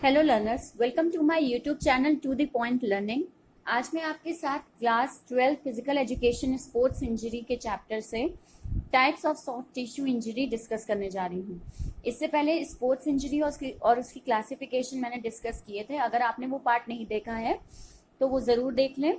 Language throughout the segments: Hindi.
Hello learners, welcome to my YouTube channel to the point learning. आज मैं आपके साथ class 12 physical education sports injury के चैप्टर से types of soft tissue injury discuss करने जा रही हूँ। इससे पहले स्पोर्ट्स इंजरी और उसकी क्लासिफिकेशन मैंने डिस्कस किए थे। अगर आपने वो पार्ट नहीं देखा है तो वो ज़रूर देख लें।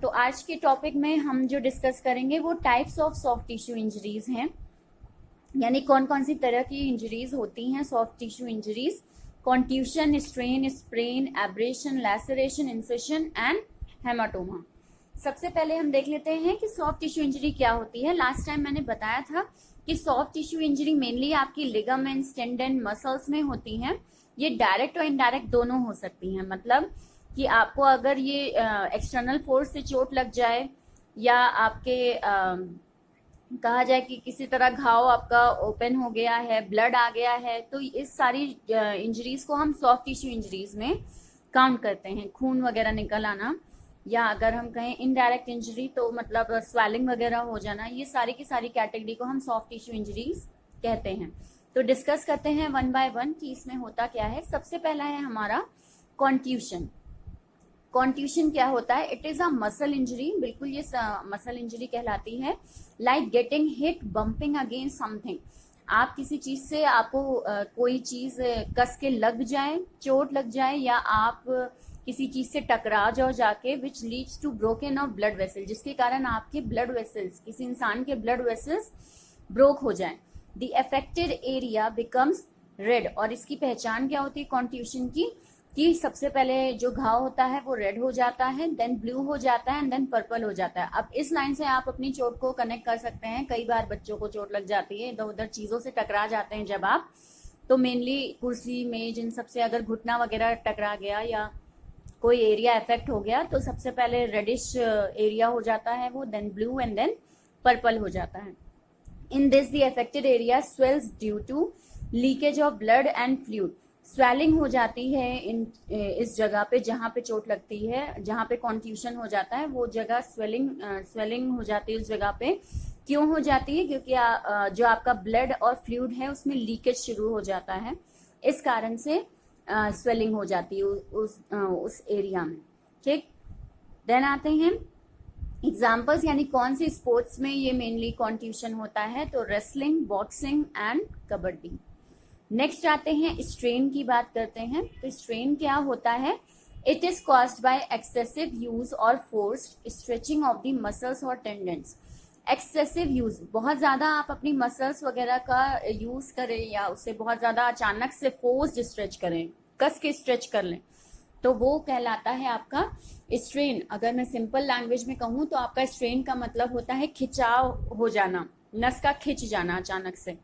तो आज के टॉपिक में हम जो डिस्कस करेंगे वो types of soft tissue injuries हैं, यानी कौन कौन सी तरह की इंजरीज होती हैं soft tissue injuries. Contusion, strain, sprain, abrasion, laceration, incision and haematoma. सबसे पहले हम देख लेते हैं कि सॉफ्ट टिश्यू इंजरी क्या होती है। लास्ट टाइम मैंने बताया था कि सॉफ्ट टिश्यू इंजरी मेनली आपकी लिगामेंट्स, टेंडन, मसल्स में होती हैं। ये डायरेक्ट और इनडायरेक्ट दोनों हो सकती हैं। मतलब कि आपको अगर ये एक्सटर्नल फोर्स से चोट लग जाए या आपके कहा जाए कि किसी तरह घाव आपका ओपन हो गया है, ब्लड आ गया है, तो इस सारी इंजरीज को हम सॉफ्ट टिश्यू इंजरीज में काउंट करते हैं। खून वगैरह निकल आना, या अगर हम कहें इनडायरेक्ट इंजरी तो मतलब स्वेलिंग वगैरह हो जाना, ये सारी की सारी कैटेगरी को हम सॉफ्ट टिश्यू इंजरीज कहते हैं। तो डिस्कस करते हैं वन बाय वन कि इसमें होता क्या है। सबसे पहला है हमारा कॉन्ट्यूशन। कॉन्ट्यूशन क्या होता है? It is a muscle injury, बिल्कुल ये मसल इंजरी कहलाती है। Like getting hit, bumping against something. आप किसी चीज से आपको कोई चीज कस के लग जाए, चोट लग जाए, या आप किसी चीज से टकरा जाओ जाके, which leads to broken of blood vessel, जिसके कारण आपके ब्लड वेसल्स, किसी इंसान के ब्लड वेसल्स ब्रोक हो जाए। The affected area becomes red. और इसकी पहचान क्या होती है कॉन्ट्यूशन की? कि सबसे पहले जो घाव होता है वो रेड हो जाता है, देन ब्लू हो जाता है एंड देन पर्पल हो जाता है। अब इस लाइन से आप अपनी चोट को कनेक्ट कर सकते हैं। कई बार बच्चों को चोट लग जाती है, इधर उधर चीजों से टकरा जाते हैं जब आप, तो मेनली कुर्सी, मेज, इन सबसे अगर घुटना वगैरह टकरा गया या कोई एरिया इफेक्ट हो गया तो सबसे पहले रेडिश एरिया हो जाता है वो, then blue and then purple हो जाता है। In this the affected area swells due to leakage of blood and fluid. Swelling हो जाती है इस जगह पे जहाँ पे चोट लगती है, जहाँ पे कॉन्ट्यूशन हो जाता है वो जगह स्वेलिंग हो जाती है उस जगह पे। क्यों हो जाती है? क्योंकि जो आपका ब्लड और फ्लूइड है उसमें लीकेज शुरू हो जाता है, इस कारण से स्वेलिंग हो जाती है उस एरिया में। ठीक, देन आते हैं एग्जाम्पल्स, यानी कौन सी स्पोर्ट्स में ये मेनली कॉन्ट्यूशन होता है। तो wrestling, boxing and kabaddi. Next आते हैं स्ट्रेन की बात करते हैं। तो स्ट्रेन क्या होता है? It is caused by excessive use और forced stretching of the muscles और टेंडेंस। एक्सेसिव यूज, बहुत ज्यादा आप अपनी मसल्स वगैरह का यूज करें या उससे बहुत ज्यादा अचानक से फोर्स्ड स्ट्रेच करें, कस के स्ट्रेच कर लें, तो वो कहलाता है आपका स्ट्रेन। अगर मैं सिंपल लैंग्वेज में कहूँ तो आपका स्ट्रेन का मतलब होता है खिंचाव हो जाना, नस का खिंच जाना अचानक से।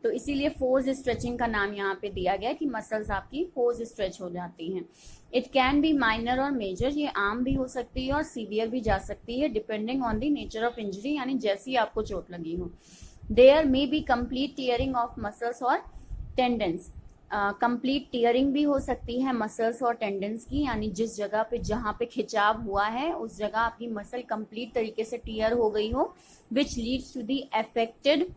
तो इसीलिए फोर्स स्ट्रेचिंग का नाम यहाँ पे दिया गया कि मसल्स आपकी फोर्स स्ट्रेच हो जाती हैं। इट कैन बी माइनर और मेजर, ये आम भी हो सकती है और सीवियर भी जा सकती है, depending on the nature of injury, यानी जैसी आपको चोट लगी हो। There may be complete tearing of muscles और टेंडेंस। कंप्लीट टीयरिंग भी हो सकती है मसल्स और टेंडेंस की, यानी जिस जगह पे जहाँ पे खिंचाव हुआ है उस जगह आपकी मसल कंप्लीट तरीके से टीयर हो गई हो, which leads to the affected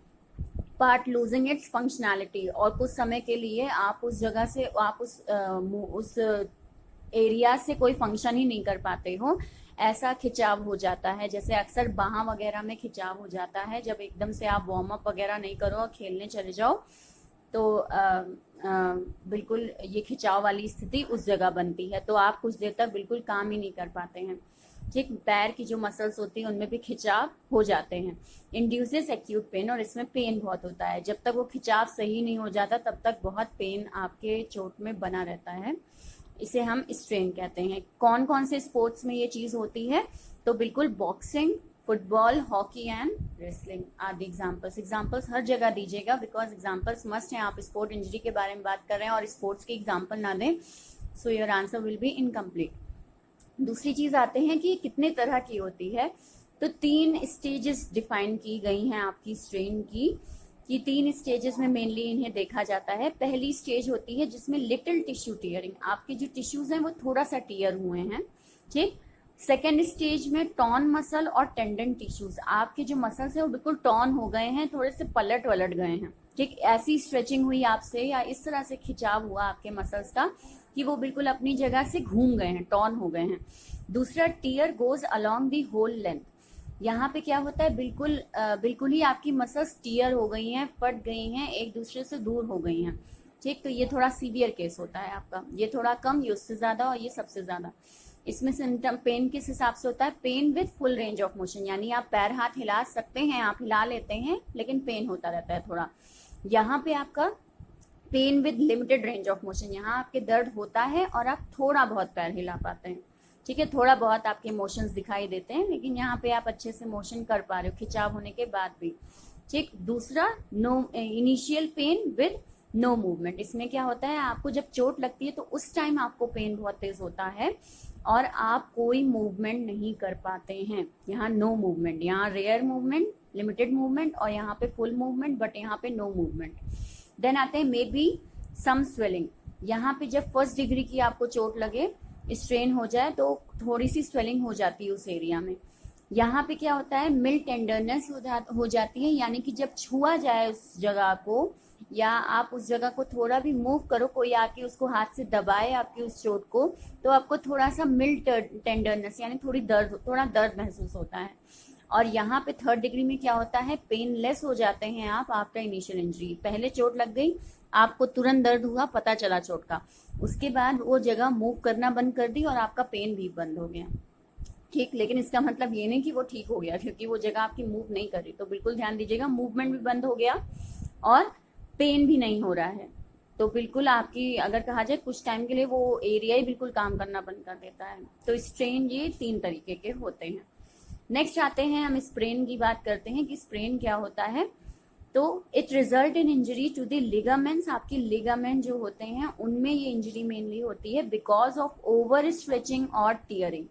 part losing its functionality. और कुछ समय के लिए आप उस जगह से, आप उस एरिया से कोई फंक्शन ही नहीं कर पाते हो, ऐसा खिंचाव हो जाता है। जैसे अक्सर बाਹਾਂ वगैरह में खिंचाव हो जाता है जब एकदम से आप वार्म अप वगैरह नहीं करो और खेलने चले जाओ, तो बिल्कुल ये खिंचाव वाली स्थिति उस जगह बनती है, तो आप कुछ देर तक बिल्कुल काम ही नहीं कर पाते हैं। ठीक, पैर की जो मसल्स होती हैं उनमें भी खिंचाव हो जाते हैं। इंड्यूसेस एक्यूट पेन, और इसमें पेन बहुत होता है। जब तक वो खिंचाव सही नहीं हो जाता तब तक बहुत पेन आपके चोट में बना रहता है, इसे हम स्ट्रेन कहते हैं। कौन कौन से स्पोर्ट्स में ये चीज होती है? तो बिल्कुल boxing, football, hockey and wrestling आदि एग्जाम्पल्स हर जगह दीजिएगा, बिकॉज एग्जाम्पल्स मस्ट हैं। आप स्पोर्ट इंजरी के बारे में बात कर रहे हैं और स्पोर्ट्स के एग्जाम्पल ना दें, so your answer will be incomplete. दूसरी चीज आते हैं कि कितने तरह की होती है। तो 3 स्टेजेस डिफाइन की गई हैं आपकी स्ट्रेन की, कि 3 स्टेजेस में मेनली इन्हें देखा जाता है। पहली स्टेज होती है जिसमें लिटिल टिश्यू टीयरिंग, आपके जो टिश्यूज हैं वो थोड़ा सा टीयर हुए हैं। ठीक, सेकेंड स्टेज में टॉन मसल और टेंडन टिश्यूज, आपके जो मसल्स है वो बिल्कुल टॉन हो गए हैं, थोड़े से पलट वलट गए हैं, ठीक, ऐसी स्ट्रेचिंग हुई आपसे या इस तरह से खिंचाव हुआ आपके मसल्स का कि वो बिल्कुल अपनी जगह से घूम गए हैं, टॉन हो गए हैं। दूसरा, tear goes along the whole length, यहाँ पे क्या होता है, बिल्कुल ही आपकी मसल्स टीयर हो गई हैं, फट गई हैं, एक दूसरे से दूर हो गई हैं, ठीक। तो ये थोड़ा सीवियर केस होता है आपका, ये थोड़ा कम, ये उससे ज्यादा और ये सबसे ज्यादा। इसमें सिम्टम पेन किस हिसाब से होता है, pain with full range of motion, यानी आप पैर हाथ हिला सकते हैं, आप हिला लेते हैं, लेकिन पेन होता रहता है थोड़ा। यहाँ पे आपका pain with limited range of motion, यहाँ आपके दर्द होता है और आप थोड़ा बहुत पैर हिला पाते हैं, ठीक है, थोड़ा बहुत आपके मोशंस दिखाई देते हैं, लेकिन यहाँ पे आप अच्छे से मोशन कर पा रहे हो खिंचाव होने के बाद भी, ठीक। दूसरा, no initial pain with no movement, इसमें क्या होता है, आपको जब चोट लगती है तो उस टाइम आपको पेन बहुत तेज होता है और आप कोई मूवमेंट नहीं कर पाते हैं, यहाँ नो मूवमेंट, यहाँ रेयर मूवमेंट, लिमिटेड मूवमेंट, और यहाँ पे फुल मूवमेंट, बट यहाँ पे नो मूवमेंट। देन आते हैं मे बी सम स्वेलिंग, यहाँ पे जब फर्स्ट डिग्री की आपको चोट लगे, स्ट्रेन हो जाए तो थोड़ी सी स्वेलिंग हो जाती है उस एरिया में। यहाँ पे क्या होता है, मिल्ड टेंडरनेस हो जाती है, यानी कि जब छुआ जाए उस जगह को या आप उस जगह को थोड़ा भी मूव करो, कोई आके उसको हाथ से दबाए आपकी उस चोट को, तो आपको थोड़ा सा मिल्ड टेंडरनेस यानी थोड़ा दर्द महसूस होता है। और यहाँ पे थर्ड डिग्री में क्या होता है, पेनलेस हो जाते हैं आप आफ्टर इनिशियल इंजरी, पहले चोट लग गई, आपको तुरंत दर्द हुआ, पता चला चोट का, उसके बाद वो जगह मूव करना बंद कर दी और आपका पेन भी बंद हो गया, ठीक। लेकिन इसका मतलब ये नहीं कि वो ठीक हो गया, क्योंकि वो जगह आपकी मूव नहीं कर रही, तो बिल्कुल ध्यान दीजिएगा, मूवमेंट भी बंद हो गया और पेन भी नहीं हो रहा है, तो बिल्कुल आपकी अगर कहा जाए कुछ टाइम के लिए वो एरिया ही बिल्कुल काम करना बंद कर देता है। तो स्ट्रेन ये 3 तरीके के होते हैं। नेक्स्ट आते हैं, हम स्प्रेन की बात करते हैं कि स्प्रेन क्या होता है। तो it result in injury to the ligaments, आपके लिगामेंट जो होते हैं उनमें ये इंजरी मेनली होती है बिकॉज ऑफ ओवर स्ट्रेचिंग और टीयरिंग,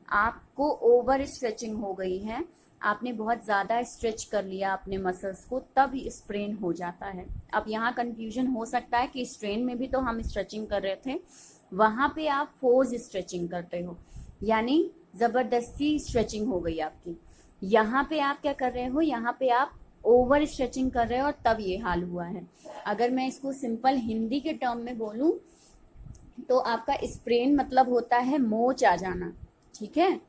आपको ओवर स्ट्रेचिंग हो गई है, आपने बहुत ज्यादा स्ट्रेच कर लिया अपने मसल्स को, तब स्प्रेन हो जाता है। अब यहाँ कंफ्यूजन हो सकता है कि स्ट्रेन में भी तो हम स्ट्रेचिंग कर रहे थे, वहां पे आप फोर्स स्ट्रेचिंग करते हो, यानी जबरदस्ती स्ट्रेचिंग हो गई आपकी। यहाँ पे आप क्या कर रहे हो, यहाँ पे आप ओवर स्ट्रेचिंग कर रहे हो और तब ये हाल हुआ है। अगर मैं इसको सिंपल हिंदी के टर्म में बोलूं तो आपका स्प्रेन मतलब होता है मोच आ जाना, ठीक है,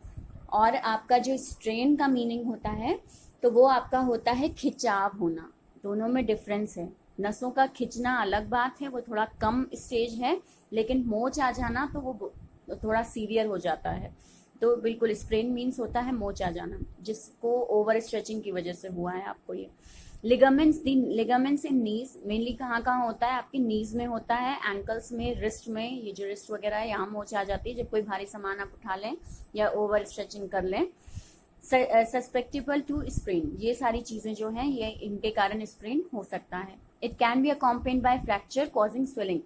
और आपका जो स्ट्रेन का मीनिंग होता है तो वो आपका होता है खिंचाव होना, दोनों में डिफरेंस है। नसों का खिंचना अलग बात है, वो थोड़ा कम स्टेज है, लेकिन मोच आ जाना तो वो थोड़ा सीवियर हो जाता है। तो बिल्कुल स्प्रेन मीन्स होता है मोच आ जाना, जिसको ओवर स्ट्रेचिंग की वजह से हुआ है आपको ये। लिगामेंट्स इन नीज मेनली कहाँ कहाँ होता है, आपकी नीज में होता है, एंकल्स में, रिस्ट में, ये जो रिस्ट वगैरह है यहाँ मोच आ जाती है जब कोई भारी सामान आप उठा लें या ओवर स्ट्रेचिंग कर लें। सस्पेक्टेबल टू स्प्रेन, ये सारी चीजें जो हैं ये इनके कारण स्प्रेन हो सकता है। It can be accompanied by fracture causing swelling,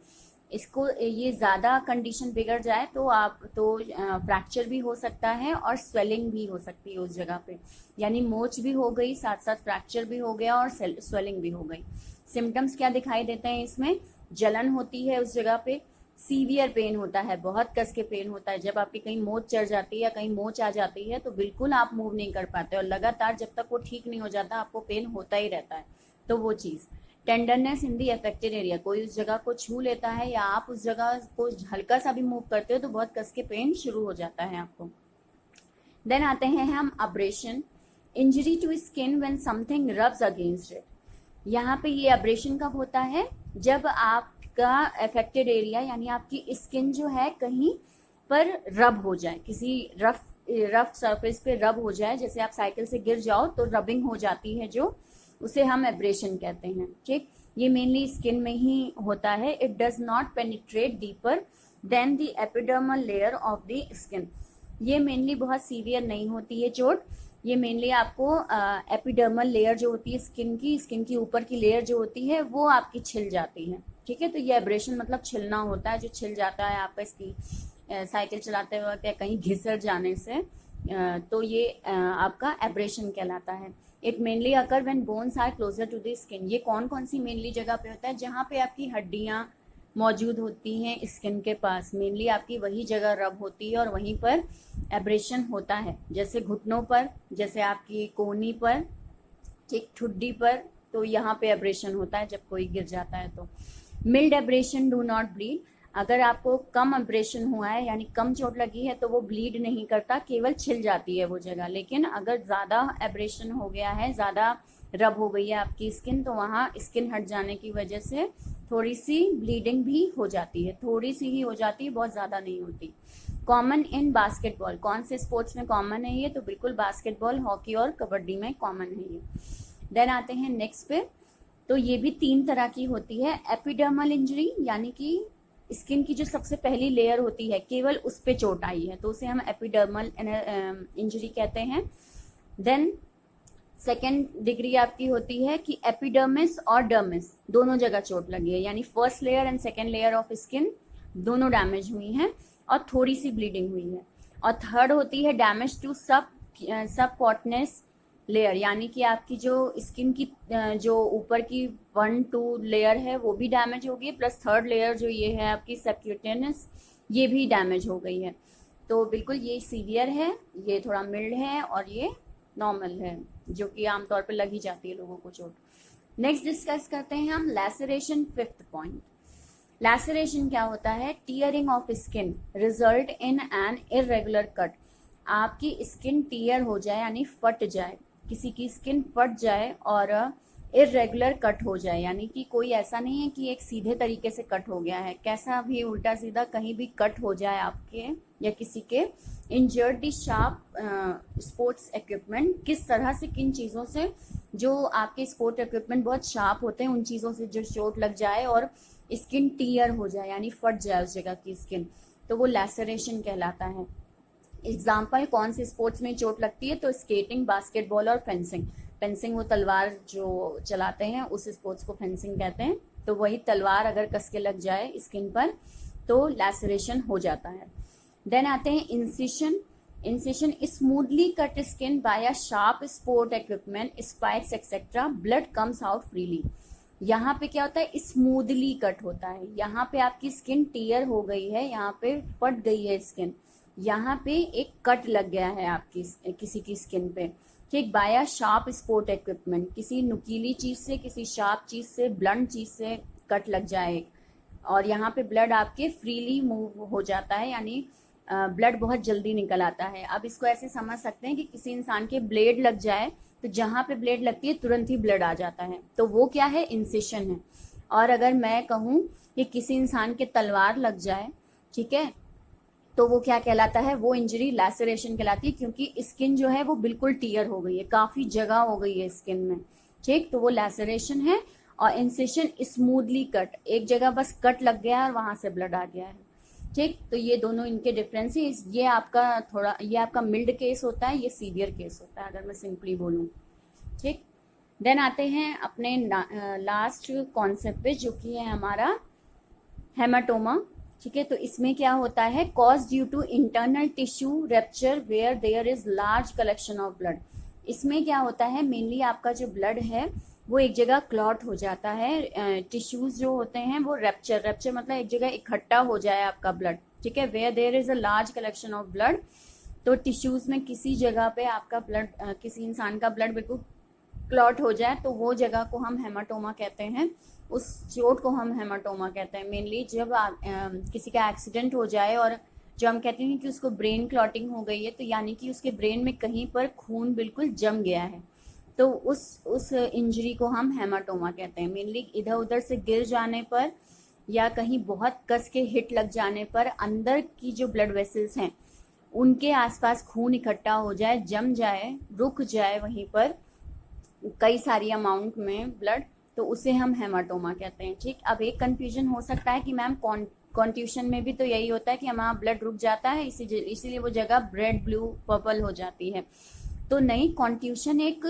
इसको ये ज्यादा कंडीशन बिगड़ जाए तो आप तो फ्रैक्चर भी हो सकता है और स्वेलिंग भी हो सकती है उस जगह पे, यानी मोच भी हो गई, साथ साथ फ्रैक्चर भी हो गया और स्वेलिंग भी हो गई। सिम्टम्स क्या दिखाई देते हैं इसमें, जलन होती है उस जगह पे, सीवियर पेन होता है, बहुत कस के पेन होता है, जब आपकी कहीं मोच चढ़ जाती है या कहीं मोच आ जाती है तो बिल्कुल आप मूव नहीं कर पाते और लगातार जब तक वो ठीक नहीं हो जाता आपको पेन होता ही रहता है, तो वो चीज। टेंडरनेस इन दी अफेक्टेड एरिया, कोई उस जगह को छू लेता है या आप उस जगह को हल्का सा भी मूव करते हो तो बहुत कस के पेन शुरू हो जाता है आपको। देन आते हैं हम abrasion, injury to skin when something rubs against it, यहाँ पे ये अब्रेशन कब होता है, जब आपका अफेक्टेड एरिया यानी आपकी स्किन जो है कहीं पर रब हो जाए, किसी रफ सरफेस पे रब हो जाए, जैसे आप साइकिल से गिर जाओ तो रबिंग हो जाती है जो, उसे हम एब्रेशन कहते हैं, ठीक। ये मेनली स्किन में ही होता है। It does not penetrate deeper than the epidermal layer of the skin, ये मेनली बहुत सीवियर नहीं होती है चोट, ये मेनली आपको एपिडर्मल लेयर जो होती है स्किन की ऊपर की लेयर जो होती है वो आपकी छिल जाती है, ठीक है। तो ये एब्रेशन मतलब छिलना होता है, जो छिल जाता है आपका इसकी साइकिल चलाते वक्त या कहीं घिसर जाने से, तो ये आपका एब्रेशन कहलाता है। It mainly occur when bones are closer to the skin, ये कौन कौन सी मेनली जगह पे होता है, जहाँ पे आपकी हड्डियां मौजूद होती हैं स्किन के पास। मेनली आपकी वही जगह रब होती है और वहीं पर एब्रेशन होता है, जैसे घुटनों पर, जैसे आपकी कोहनी पर, ठीक, ठुड्डी पर, तो यहाँ पे एब्रेशन होता है जब कोई गिर जाता है तो। Mild abrasion do not bleed. अगर आपको कम एब्रेशन हुआ है यानी कम चोट लगी है तो वो ब्लीड नहीं करता, केवल छिल जाती है वो जगह। लेकिन अगर ज़्यादा एब्रेशन हो गया है, ज़्यादा रब हो गई है आपकी स्किन, तो वहाँ स्किन हट जाने की वजह से थोड़ी सी ब्लीडिंग भी हो जाती है, थोड़ी सी ही हो जाती है, बहुत ज़्यादा नहीं होती। Common in basketball. कौन से स्पोर्ट्स में कॉमन है ये? तो बिल्कुल बास्केटबॉल, हॉकी और कबड्डी में कॉमन है ये। देन आते हैं नेक्स्ट पे। तो ये भी 3 तरह की होती है। एपिडर्मल इंजरी, यानी कि स्किन की जो सबसे पहली लेयर होती है केवल उस पे चोट आई है, तो उसे हम एपिडर्मल इंजरी कहते हैं। देन सेकेंड डिग्री आपकी होती है कि एपिडर्मिस और डर्मिस दोनों जगह चोट लगी है, यानी first layer and second layer of skin दोनों डैमेज हुई हैं और थोड़ी सी ब्लीडिंग हुई है। और थर्ड होती है डैमेज टू सब कॉटनेस लेयर, यानी कि आपकी जो स्किन की जो ऊपर की 1-2 लेयर है वो भी डैमेज हो गई, प्लस थर्ड लेयर जो ये है आपकी सबक्यूटेनियस, ये भी डैमेज हो गई है। तो बिल्कुल ये सीवियर है, ये थोड़ा मिल्ड है और ये नॉर्मल है, जो कि आमतौर पर लग ही जाती है लोगों को चोट। नेक्स्ट डिस्कस करते हैं हम लैसरेशन, 5th पॉइंट। लैसरेशन क्या होता है? Tearing of skin result in an irregular cut. आपकी स्किन टीयर हो जाए यानी फट जाए, किसी की स्किन फट जाए और इरेगुलर कट हो जाए, यानी कि कोई ऐसा नहीं है कि एक सीधे तरीके से कट हो गया है, कैसा भी उल्टा सीधा कहीं भी कट हो जाए आपके या किसी के। इंजर्ड दी शार्प स्पोर्ट्स इक्विपमेंट। किस तरह से, किन चीज़ों से? जो आपके स्पोर्ट इक्विपमेंट बहुत शार्प होते हैं उन चीज़ों से जो चोट लग जाए और स्किन टीयर हो जाए यानी फट जाए उस जगह की स्किन, तो वो लैसरेशन कहलाता है। एग्जाम्पल, कौन से स्पोर्ट्स में चोट लगती है? तो स्केटिंग, बास्केटबॉल और फेंसिंग। फेंसिंग वो तलवार जो चलाते हैं उस स्पोर्ट्स को फेंसिंग कहते हैं। तो वही तलवार अगर कस के लग जाए स्किन पर तो लैसरेशन हो जाता है। देन आते हैं incision. Incision, smoothly cut skin bye a sharp sport equipment, spikes etcetera, blood comes out freely. यहाँ पे क्या होता है? स्मूथली कट होता है। यहाँ पे आपकी स्किन टीयर हो गई है, यहाँ पे फट गई है स्किन, यहाँ पे एक कट लग गया है आपकी किसी की स्किन पे, ठीक, by a sharp sport equipment. किसी नुकीली चीज से, किसी शार्प चीज से, ब्लंट चीज से कट लग जाए और यहाँ पे ब्लड आपके फ्रीली मूव हो जाता है, यानी ब्लड बहुत जल्दी निकल आता है। अब इसको ऐसे समझ सकते हैं कि किसी इंसान के ब्लेड लग जाए तो जहाँ पे ब्लेड लगती है तुरंत ही ब्लड आ जाता है, तो वो क्या है? इंसिशन है। और अगर मैं कहूँ कि किसी इंसान के तलवार लग जाए, ठीक है, तो वो क्या कहलाता है? वो इंजरी लैसरेशन कहलाती है, क्योंकि स्किन जो है वो बिल्कुल टीयर हो गई है, काफी जगह हो गई है स्किन में, ठीक, तो वो लैसरेशन है। और इंसिशन स्मूथली कट, एक जगह बस कट लग गया है और वहां से ब्लड आ गया है, ठीक। तो ये दोनों इनके डिफरेंस है। ये आपका मिल्ड केस होता है, ये सीवियर केस होता है अगर मैं सिंपली बोलूँ, ठीक। देन आते हैं अपने लास्ट कॉन्सेप्ट पे, जो कि है हमारा हेमाटोमा, ठीक है। तो इसमें क्या होता है? Cause due to internal tissue rupture where there is large collection of blood. इसमें क्या होता है? मेनली आपका जो ब्लड है वो एक जगह क्लॉट हो जाता है, टिश्यूज जो होते हैं वो रप्चर मतलब एक जगह इकट्ठा हो जाए आपका ब्लड, ठीक है। Where there is a large collection of blood, तो टिश्यूज में किसी जगह पे आपका ब्लड, किसी इंसान का ब्लड बिल्कुल क्लॉट हो जाए तो वो जगह को हम हेमाटोमा कहते हैं, उस चोट को हम हेमाटोमा कहते हैं। मेनली जब किसी का एक्सीडेंट हो जाए और जो हम कहते हैं कि उसको ब्रेन क्लॉटिंग हो गई है, तो यानी कि उसके ब्रेन में कहीं पर खून बिल्कुल जम गया है, तो उस इंजरी को हम हेमाटोमा कहते हैं। मेनली इधर उधर से गिर जाने पर या कहीं बहुत कस के हिट लग जाने पर अंदर की जो ब्लड वेसल्स हैं उनके आसपास खून इकट्ठा हो जाए, जम जाए, रुक जाए वहीं पर कई सारी अमाउंट में ब्लड, तो उसे हम हेमाटोमा कहते हैं, ठीक। अब एक कंफ्यूजन हो सकता है कि मैम कॉन्ट्यूशन में भी तो यही होता है कि हमारा ब्लड रुक जाता है, इसीलिए वो जगह रेड, ब्लू, पर्पल हो जाती है। तो नहीं, कॉन्ट्यूशन एक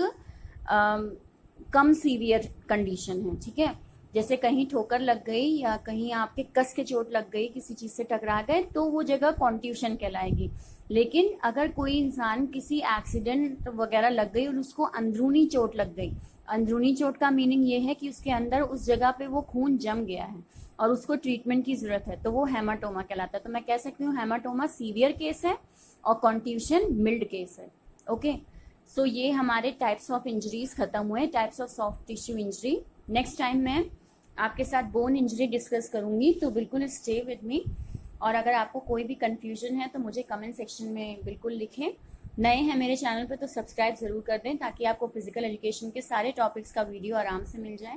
कम सीवियर कंडीशन है, ठीक है। जैसे कहीं ठोकर लग गई या कहीं आपके कस के चोट लग गई, किसी चीज से टकरा गए, तो वो जगह कॉन्ट्यूशन कहलाएगी। लेकिन अगर कोई इंसान किसी एक्सीडेंट वगैरह लग गई और उसको अंदरूनी चोट लग गई, अंदरूनी चोट का मीनिंग ये है कि उसके अंदर उस जगह पे वो खून जम गया है, और उसको ट्रीटमेंट की जरूरत है तो वो हेमाटोमा कहलाता है। तो मैं कह सकती हूँ हेमाटोमा सीवियर केस है और कॉन्ट्यूशन मिल्ड केस है। ओके, सो ये हमारे टाइप्स ऑफ इंजरीज खत्म हुए, types of soft tissue injury. Next time मैं आपके साथ बोन इंजरी डिस्कस करूंगी, तो बिल्कुल स्टे विद मी। और अगर आपको कोई भी कंफ्यूजन है तो मुझे कमेंट सेक्शन में बिल्कुल लिखें। नए हैं मेरे चैनल पे तो सब्सक्राइब जरूर कर दें ताकि आपको फिजिकल एजुकेशन के सारे टॉपिक्स का वीडियो आराम से मिल जाए।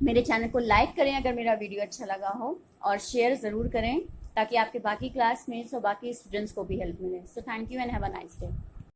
मेरे चैनल को लाइक करें अगर मेरा वीडियो अच्छा लगा हो, और शेयर ज़रूर करें ताकि आपके बाकी क्लासमेट्स और बाकी स्टूडेंट्स को भी हेल्प मिले। So thank you and have a nice day.